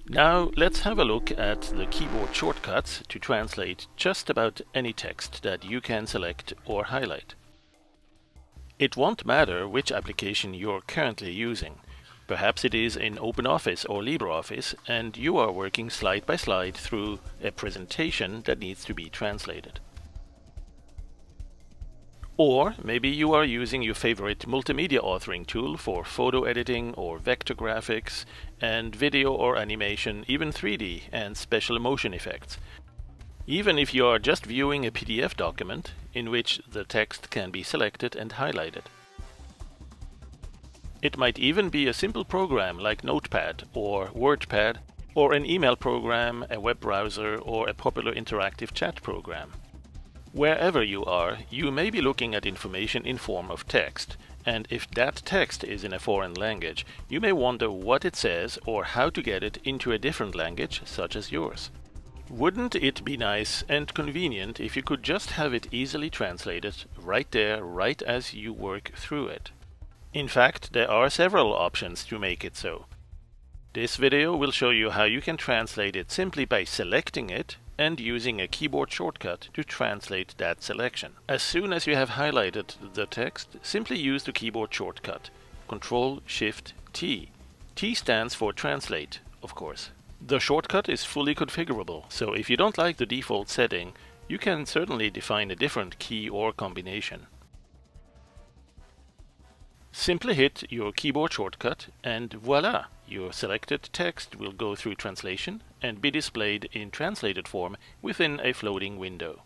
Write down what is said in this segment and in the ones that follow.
Now let's have a look at the keyboard shortcuts to translate just about any text that you can select or highlight. It won't matter which application you're currently using. Perhaps it is in OpenOffice or LibreOffice and you are working slide by slide through a presentation that needs to be translated. Or maybe you are using your favorite multimedia authoring tool for photo editing or vector graphics and video or animation, even 3D and special motion effects. Even if you are just viewing a PDF document in which the text can be selected and highlighted. It might even be a simple program like Notepad or WordPad, or an email program, a web browser, or a popular interactive chat program. Wherever you are, you may be looking at information in form of text, and if that text is in a foreign language, you may wonder what it says or how to get it into a different language such as yours. Wouldn't it be nice and convenient if you could just have it easily translated right there, right as you work through it? In fact, there are several options to make it so. This video will show you how you can translate it simply by selecting it and using a keyboard shortcut to translate that selection. As soon as you have highlighted the text, simply use the keyboard shortcut, Ctrl-Shift-T. T stands for translate, of course. The shortcut is fully configurable, so if you don't like the default setting, you can certainly define a different key or combination. Simply hit your keyboard shortcut and voila! Your selected text will go through translation and be displayed in translated form within a floating window.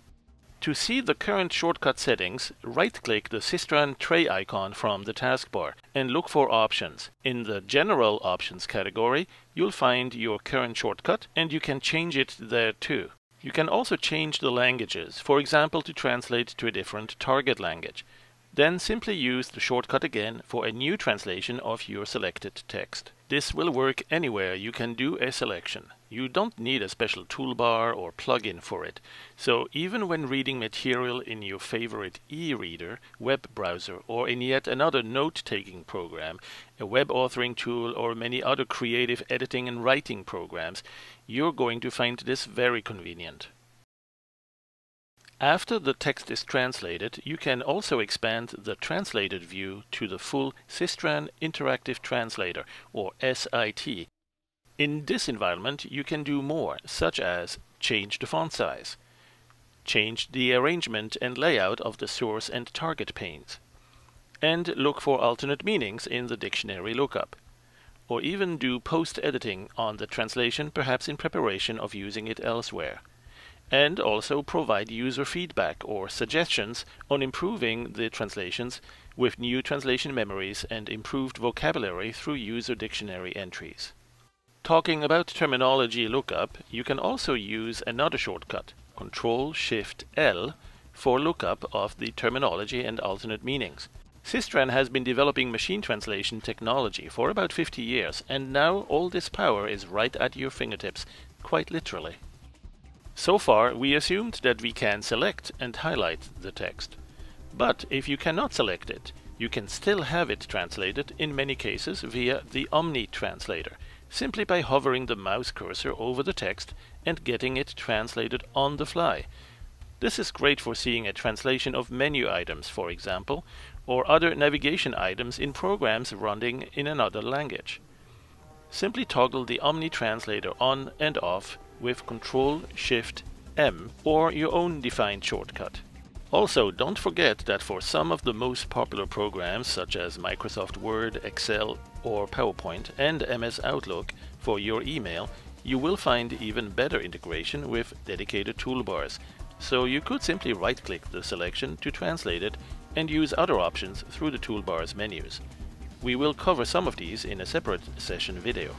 To see the current shortcut settings, right-click the SYSTRAN tray icon from the taskbar and look for Options. In the General Options category, you'll find your current shortcut and you can change it there too. You can also change the languages, for example to translate to a different target language. Then simply use the shortcut again for a new translation of your selected text. This will work anywhere you can do a selection. You don't need a special toolbar or plugin for it, so even when reading material in your favorite e-reader, web browser, or in yet another note-taking program, a web authoring tool, or many other creative editing and writing programs, you're going to find this very convenient. After the text is translated, you can also expand the translated view to the full SYSTRAN Interactive Translator, or SIT. In this environment, you can do more, such as change the font size, change the arrangement and layout of the source and target panes, and look for alternate meanings in the dictionary lookup, or even do post-editing on the translation, perhaps in preparation of using it elsewhere. And also provide user feedback or suggestions on improving the translations with new translation memories and improved vocabulary through user dictionary entries. Talking about terminology lookup, you can also use another shortcut, Ctrl-Shift-L, for lookup of the terminology and alternate meanings. SYSTRAN has been developing machine translation technology for about 50 years, and now all this power is right at your fingertips, quite literally. So far, we assumed that we can select and highlight the text. But if you cannot select it, you can still have it translated in many cases via the OmniTranslator, simply by hovering the mouse cursor over the text and getting it translated on the fly. This is great for seeing a translation of menu items, for example, or other navigation items in programs running in another language. Simply toggle the OmniTranslator on and off with Ctrl-Shift-M or your own defined shortcut. Also, don't forget that for some of the most popular programs such as Microsoft Word, Excel or PowerPoint and MS Outlook for your email, you will find even better integration with dedicated toolbars. So you could simply right-click the selection to translate it and use other options through the toolbars menus. We will cover some of these in a separate session video.